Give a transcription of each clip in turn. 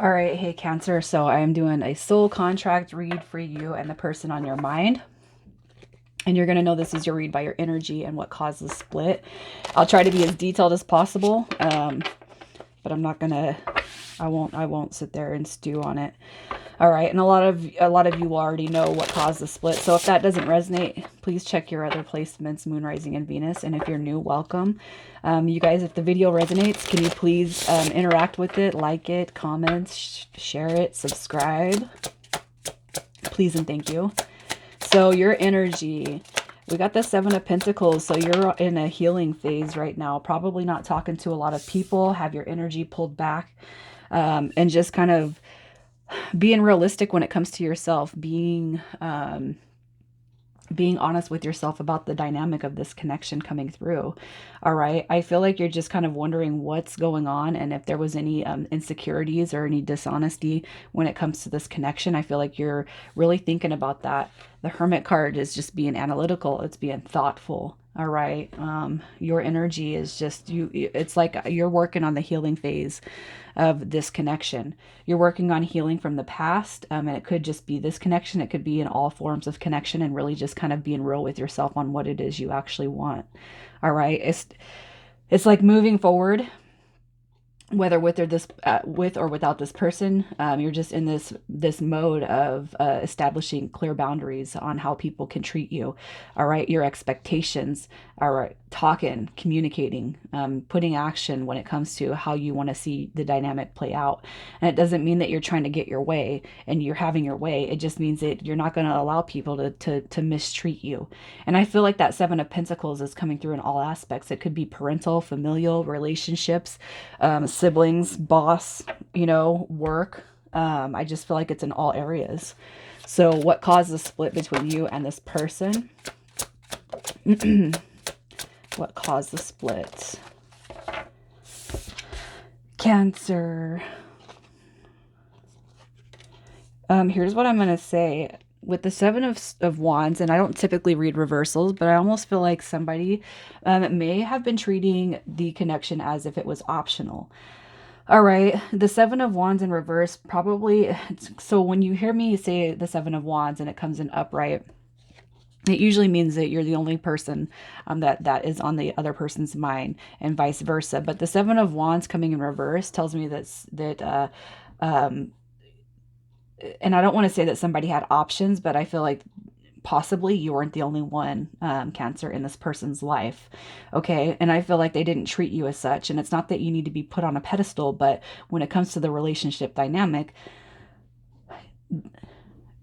All right, hey Cancer. So I am doing a soul contract read for you and the person on your mind. And you're going to know this is your read by your energy and what caused the split. I'll try to be as detailed as possible, but I'm not going to, I won't sit there and stew on it. All right, and a lot of you already know what caused the split. So if that doesn't resonate, please check your other placements, Moon, Rising, and Venus. And if you're new, welcome. You guys, if the video resonates, can you please interact with it, like it, comment, share it, subscribe, please and thank you. So your energy, we got the Seven of Pentacles. So you're in a healing phase right now, probably not talking to a lot of people, have your energy pulled back, and just kind of being realistic when it comes to yourself, being honest with yourself about the dynamic of this connection coming through. All right. I feel like you're just kind of wondering what's going on and if there was any insecurities or any dishonesty when it comes to this connection. I feel like you're really thinking about that. The Hermit card is just being analytical. It's being thoughtful. All right. Your energy is just it's like you're working on the healing phase of this connection. You're working on healing from the past, and it could just be this connection. It could be in all forms of connection, and really just kind of being real with yourself on what it is you actually want. All right. It's like moving forward, whether with or without this person. You're just in this mode of establishing clear boundaries on how people can treat you. All right, your expectations. All right, talking, communicating, putting action when it comes to how you want to see the dynamic play out. And it doesn't mean that you're trying to get your way and you're having your way. It just means that you're not going to allow people to mistreat you. And I feel like that Seven of Pentacles is coming through in all aspects. It could be parental, familial, relationships, siblings, boss, work. I just feel like it's in all areas. So what caused the split between you and this person? What caused the split? Cancer. Here's what I'm going to say. With the Seven of Wands, and I don't typically read reversals, but I almost feel like somebody may have been treating the connection as if it was optional. All right, the Seven of Wands in reverse, probably, so when you hear me say the Seven of Wands and it comes in upright, it usually means that you're the only person that is on the other person's mind, and vice versa. But the Seven of Wands coming in reverse tells me and I don't want to say that somebody had options, but I feel like possibly you weren't the only one, Cancer, in this person's life. Okay. And I feel like they didn't treat you as such. And it's not that you need to be put on a pedestal, but when it comes to the relationship dynamic,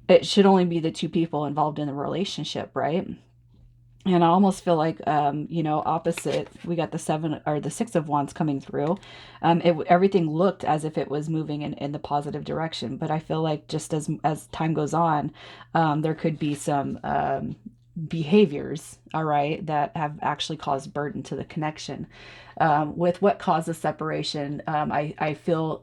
it should only be the two people involved in the relationship, right? And I almost feel like, opposite, we got the Six of Wands coming through. Everything looked as if it was moving in the positive direction. But I feel like just as time goes on, there could be some behaviors, all right, that have actually caused burden to the connection. With what caused the separation, I feel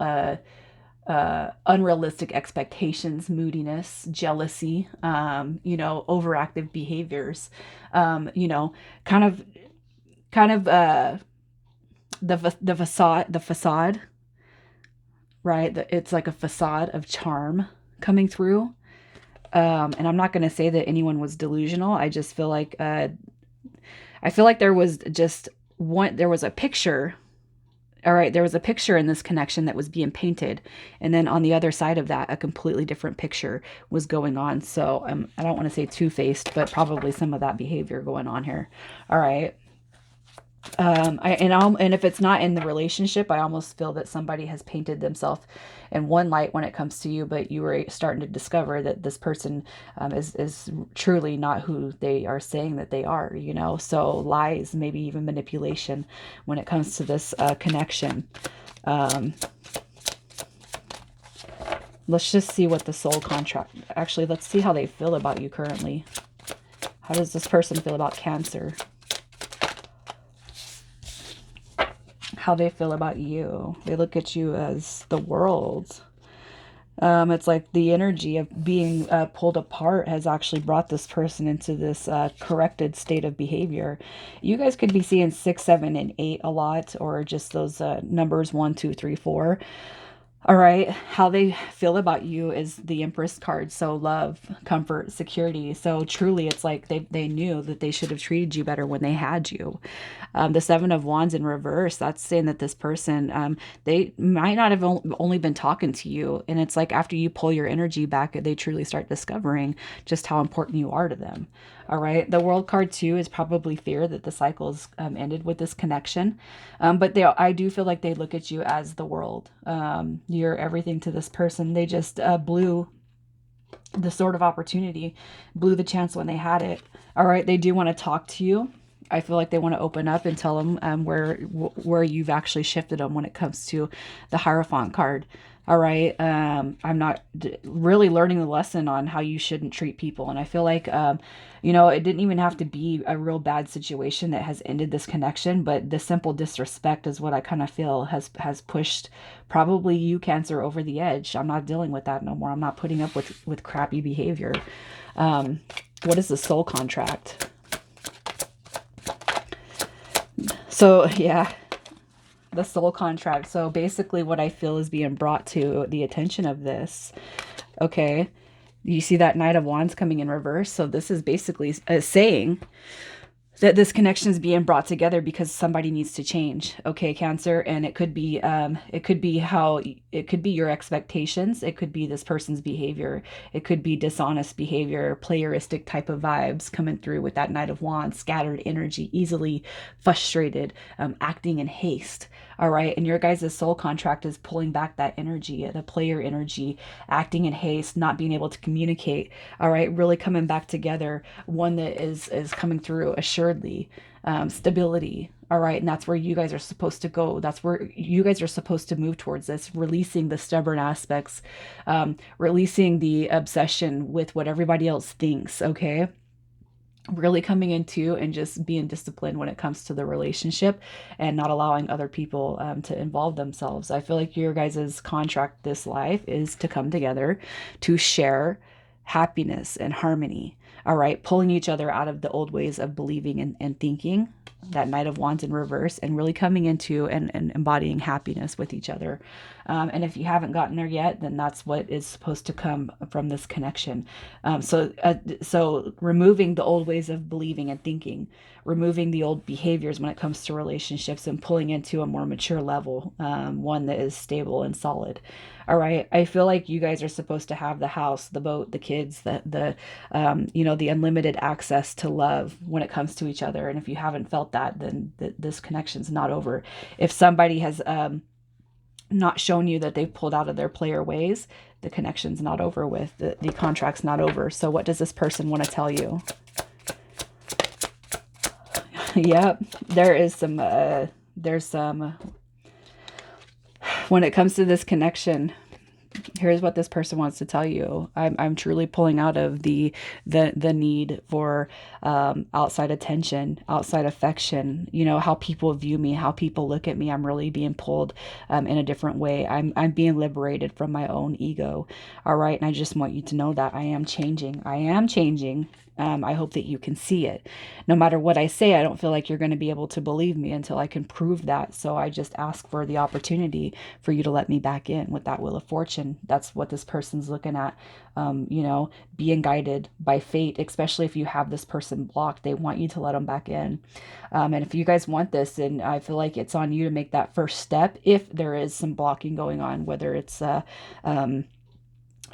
unrealistic expectations, moodiness, jealousy, overactive behaviors, you know, kind of, the facade, right? It's like a facade of charm coming through. And I'm not going to say that anyone was delusional. I just feel like, there was there was a picture. All right, there was a picture in this connection that was being painted. And then on the other side of that, a completely different picture was going on. So I don't want to say two-faced, but probably some of that behavior going on here. All right. And if it's not in the relationship, I almost feel that somebody has painted themselves in one light when it comes to you, but you were starting to discover that this person is truly not who they are saying that they are, so lies, maybe even manipulation when it comes to this connection. Let's just see what the soul contract, actually, let's see how they feel about you currently. How does this person feel about Cancer? How they feel about you. They look at you as the world. It's like the energy of being pulled apart has actually brought this person into this corrected state of behavior. You guys could be seeing 6, 7, and 8 a lot, or just those numbers 1, 2, 3, 4. All right. How they feel about you is the Empress card. So love, comfort, security. So truly, it's like they knew that they should have treated you better when they had you. The Seven of Wands in reverse, that's saying that this person, they might not have only been talking to you. And it's like after you pull your energy back, they truly start discovering just how important you are to them. All right. The World card too is probably fear that the cycle's ended with this connection. But I do feel like they look at you as the world. You're everything to this person. They just blew the sort of opportunity, blew the chance when they had it. All right. They do want to talk to you. I feel like they want to open up and tell them where you've actually shifted them when it comes to the Hierophant card. All right. I'm not really learning the lesson on how you shouldn't treat people. And I feel like, it didn't even have to be a real bad situation that has ended this connection, but the simple disrespect is what I kind of feel has pushed probably you, Cancer, over the edge. I'm not dealing with that no more. I'm not putting up with crappy behavior. What is the soul contract? So, yeah, the soul contract. So basically what I feel is being brought to the attention of this. Okay. You see that Knight of Wands coming in reverse. So this is basically saying that this connection is being brought together because somebody needs to change. Okay, Cancer. And it could be your expectations. It could be this person's behavior. It could be dishonest behavior, playeristic type of vibes coming through with that Knight of Wands, scattered energy, easily frustrated, acting in haste. All right. And your guys' soul contract is pulling back that energy, the player energy, acting in haste, not being able to communicate. All right. Really coming back together. One that is coming through assuredly, stability. All right. And that's where you guys are supposed to go. That's where you guys are supposed to move towards this, releasing the stubborn aspects, releasing the obsession with what everybody else thinks. Okay, really coming into and just being disciplined when it comes to the relationship and not allowing other people to involve themselves. I feel like your guys' contract this life is to come together to share happiness and harmony. All right, pulling each other out of the old ways of believing and thinking, that Knight of Wands in reverse, and really coming into and embodying happiness with each other. And if you haven't gotten there yet, then that's what is supposed to come from this connection. So removing the old ways of believing and thinking, removing the old behaviors when it comes to relationships, and pulling into a more mature level, one that is stable and solid. All right. I feel like you guys are supposed to have the house, the boat, the kids, the unlimited access to love when it comes to each other. And if you haven't felt that, then this connection's not over. If somebody has not shown you that they've pulled out of their player ways, the connection's not over with. The contract's not over. So what does this person want to tell you? Yep. There's some, when it comes to this connection, here's what this person wants to tell you. I'm truly pulling out of the need for outside attention, outside affection. How people view me, how people look at me. I'm really being pulled in a different way. I'm being liberated from my own ego. All right, and I just want you to know that I am changing. I am changing. I hope that you can see it. No matter what I say, I don't feel like you're going to be able to believe me until I can prove that. So I just ask for the opportunity for you to let me back in with that Wheel of Fortune. That's what this person's looking at, being guided by fate, especially if you have this person blocked. They want you to let them back in. And if you guys want this, then I feel like it's on you to make that first step if there is some blocking going on, whether it's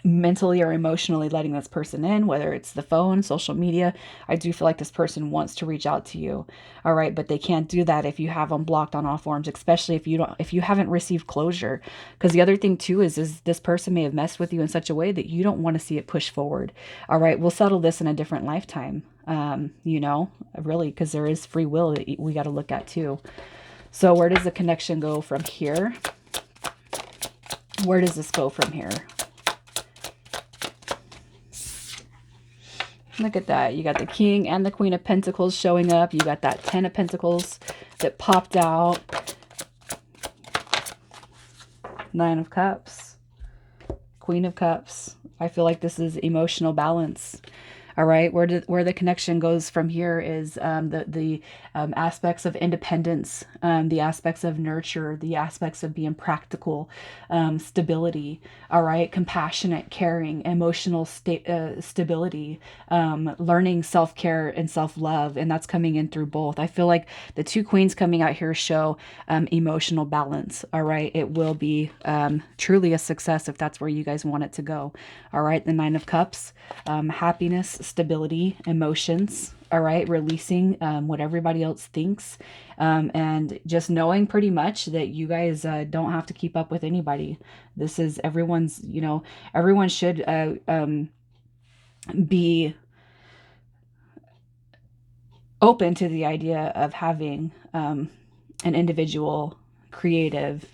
mentally or emotionally letting this person in, whether it's the phone, social media. I do feel like this person wants to reach out to you. All right, but they can't do that if you have them blocked on all forms, especially if you haven't received closure. Because the other thing too is this person may have messed with you in such a way that you don't want to see it push forward. All right, we'll settle this in a different lifetime. Really, because there is free will that we got to look at too. So where does the connection go from here? Where does this go from here? Look at that. You got the King and the Queen of Pentacles showing up. You got that 10 of Pentacles that popped out. 9 of Cups. Queen of Cups. I feel like this is emotional balance. All right, where the connection goes from here is the aspects of independence, the aspects of nurture, the aspects of being practical, stability. All right, compassionate, caring, emotional stability, learning self care and self love, and that's coming in through both. I feel like the two queens coming out here show emotional balance. All right, it will be truly a success if that's where you guys want it to go. All right, the Nine of Cups, happiness, stability, emotions. All right, releasing what everybody else thinks, and just knowing pretty much that you guys don't have to keep up with anybody. This is everyone's, everyone should be open to the idea of having an individual creative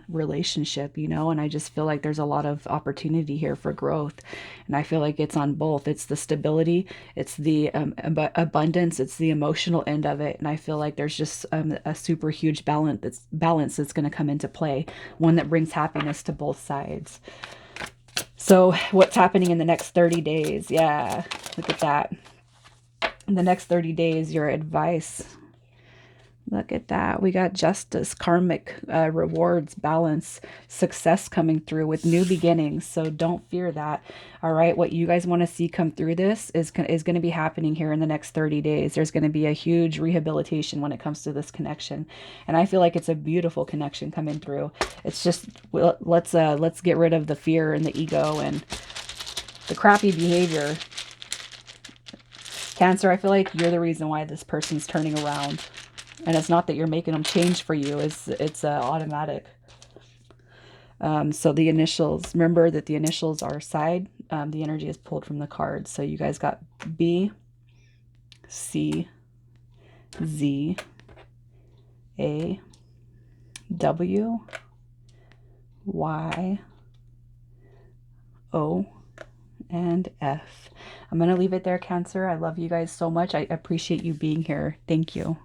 relationship, and I just feel like there's a lot of opportunity here for growth. And I feel like it's on both. It's the stability, it's the abundance, it's the emotional end of it. And I feel like there's just a super huge balance that's going to come into play, one that brings happiness to both sides. So what's happening in the next 30 days? Yeah, look at that. In the next 30 days, your advice. Look at that. We got justice, karmic rewards, balance, success coming through with new beginnings. So don't fear that. All right. What you guys want to see come through this is going to be happening here in the next 30 days. There's going to be a huge rehabilitation when it comes to this connection. And I feel like it's a beautiful connection coming through. It's just, let's get rid of the fear and the ego and the crappy behavior. Cancer, I feel like you're the reason why this person's turning around. And it's not that you're making them change for you. It's automatic. So the initials, remember that the initials are side. The energy is pulled from the cards. So you guys got B, C, Z, A, W, Y, O, and F. I'm going to leave it there, Cancer. I love you guys so much. I appreciate you being here. Thank you.